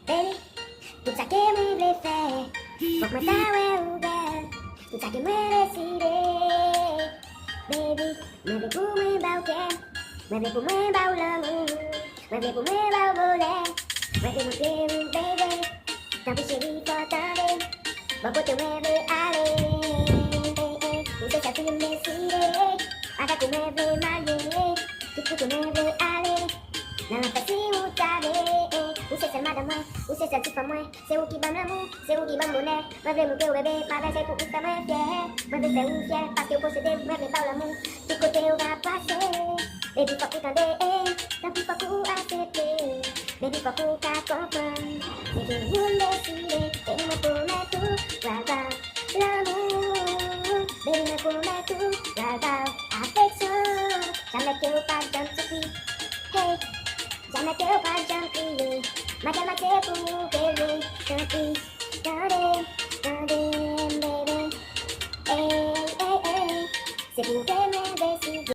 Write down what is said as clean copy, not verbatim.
Baby, tout ça que moi voulais faire, faut que moi t'aille ou belle, tout ça que moi décidé. Baby, moi veux pour moi bah ok, moi veux pour moi bah l'amour, moi veux pour moi bah voler, moi veux monter ou baby, tant pis chérie faut t'aller, bon côté moi veux aller, tout ça que moi décidé, avec où moi veux m'allier, tout pour moi veux aller. Dans la facile où t'avais, où c'est celle madame moi, où c'est celle petite femme moi, c'est où qui bat l'amour, c'est où qui bat monnaie, moi veux monter au bébé, ma belle c'est pour où ça moi fier, moi veux faire où fier, parce que posséder, moi veux pas l'amour, du côté où va passer, baby faut qu'on t'en tant pis faut qu'on accepter, baby faut qu'on t'a comprendre, c'est que vous me décidez, baby moi pour mettre tout, va l'amour, baby moi pour mettre tout, va affection, jamais que vous pas de surprise, hey. Jamais que pas j'en prie, ma gamme c'est pour bébé, tant pis, attendez, baby, hey, hey, hey, c'est pour que me décider.